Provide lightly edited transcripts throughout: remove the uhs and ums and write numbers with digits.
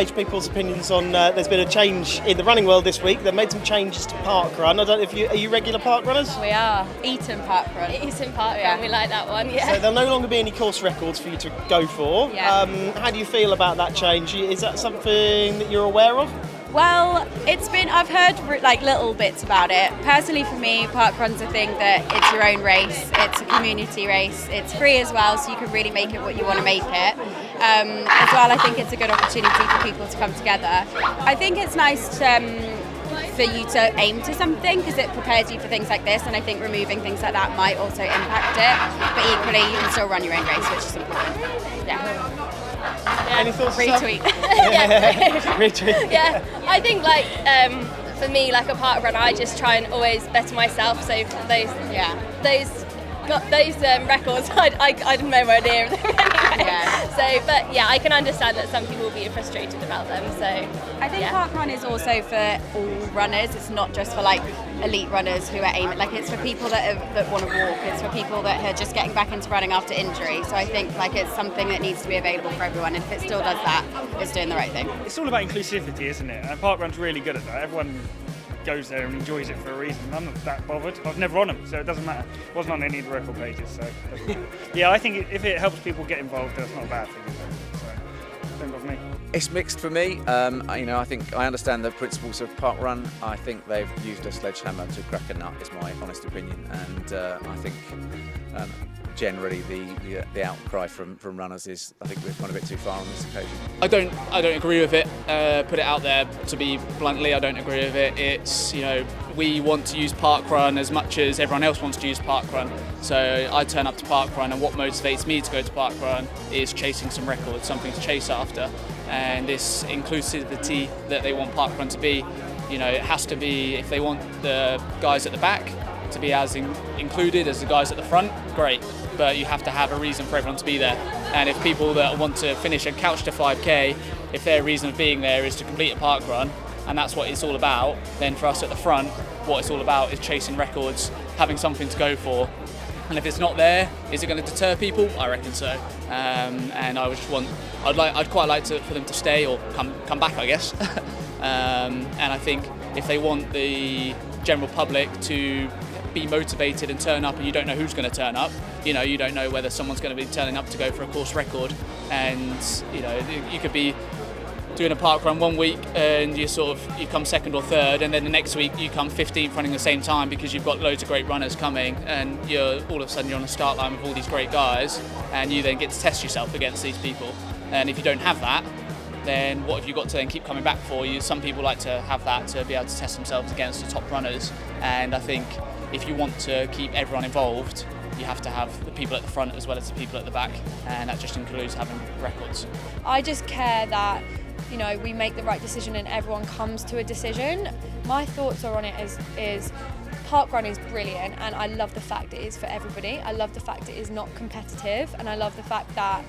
gauge people's opinions on. There's been a change in the running world this week. They've made some changes to Parkrun. I don't know if are you regular park runners? We are. Eton Parkrun. Eton Parkrun, Yeah. we like that one, yeah. So there'll no longer be any course records for you to go for. Yeah. How do you feel about that change? Is that something that you're aware of? Well, I've heard like little bits about it. Personally for me, Parkrun's a thing that it's your own race, it's a community race, it's free as well, so you can really make it what you want to make it. As well, I think it's a good opportunity for people to come together. I think it's nice for you to aim to something because it prepares you for things like this, and I think removing things like that might also impact it, but equally you can still run your own race, which is important. Yeah. Any thoughts? Retweet. Retweet. Yeah, I think for me, like a park run, I just try and always better myself. So those records, I have nowhere near them anyway. Yeah. So, but yeah, I can understand that some people will be frustrated about them. So I think Parkrun is also for all runners. It's not just for like elite runners who are aiming. Like it's for people that want to walk. It's for people that are just getting back into running after injury. So I think like it's something that needs to be available for everyone. And if it still does that, it's doing the right thing. It's all about inclusivity, isn't it? And Parkrun's really good at that. Everyone goes there and enjoys it for a reason. I'm not that bothered. I've never run them, so it doesn't matter. It wasn't on any of the record pages, so it doesn't matter. Yeah, I think if it helps people get involved, that's not a bad thing, is it? So, don't bother me. It's mixed for me. I think I understand the principles of Parkrun. I think they've used a sledgehammer to crack a nut, is my honest opinion, and I think generally the outcry from runners is I think we've gone a bit too far on this occasion. I don't agree with it. Put it out there, to be bluntly, I don't agree with it. It's, we want to use Parkrun as much as everyone else wants to use Parkrun. So I turn up to Parkrun, and what motivates me to go to Parkrun is chasing some records, something to chase after. And this inclusivity that they want Parkrun to be, it has to be, if they want the guys at the back to be as included as the guys at the front, great. But you have to have a reason for everyone to be there. And if people that want to finish a couch to 5K, if their reason of being there is to complete a Parkrun, and that's what it's all about, then for us at the front, what it's all about is chasing records, having something to go for. And if it's not there, is it going to deter people? I reckon so. And I'd quite like for them to stay or come back, I guess. And I think if they want the general public to be motivated and turn up, and you don't know who's going to turn up, you don't know whether someone's going to be turning up to go for a course record, and you could be doing a park run one week and you come second or third, and then the next week you come 15th running the same time because you've got loads of great runners coming, and all of a sudden you're on the start line with all these great guys, and you then get to test yourself against these people. And if you don't have that, then what have you got to then keep coming back for? Some people like to have that to be able to test themselves against the top runners, and I think if you want to keep everyone involved, you have to have the people at the front as well as the people at the back, and that just includes having records. I just care that we make the right decision and everyone comes to a decision. My thoughts are on it is Parkrun is brilliant, and I love the fact it is for everybody. I love the fact it is not competitive, and I love the fact that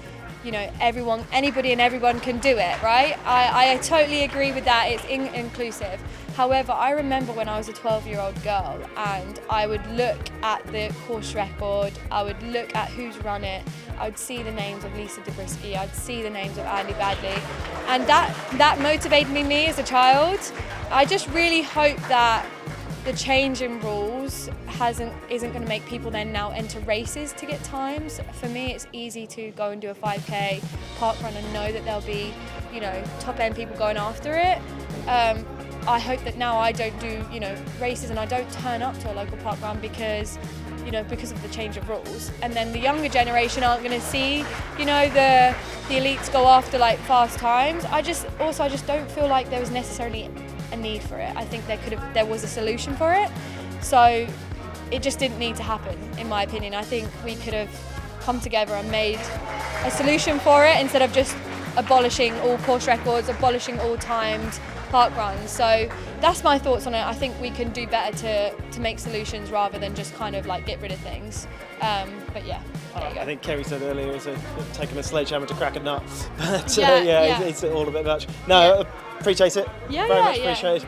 anybody and everyone can do it, right? I totally agree with that. It's inclusive. However, I remember when I was a 12-year-old girl and I would look at the course record, I would look at who's run it, I would see the names of Lisa Zabriskie, I'd see the names of Andy Badley, and that motivated me as a child. I just really hope that the change in rules isn't going to make people then now enter races to get times. For me, it's easy to go and do a 5K parkrun and know that there'll be, top end people going after it. I hope that now I don't do, races and I don't turn up to a local parkrun because of the change of rules. And then the younger generation aren't going to see, the elites go after like fast times. I just don't feel like there was necessarily a need for it. I think there was a solution for it. So it just didn't need to happen, in my opinion. I think we could have come together and made a solution for it instead of just abolishing all course records, abolishing all timed park runs. So that's my thoughts on it. I think we can do better to make solutions rather than just kind of like get rid of things. But yeah, there you go. I think Kerry said earlier it's taking a sledgehammer to crack a nut. But Yeah. It's all a bit much. No, appreciate it. Yeah, Very yeah, much appreciated.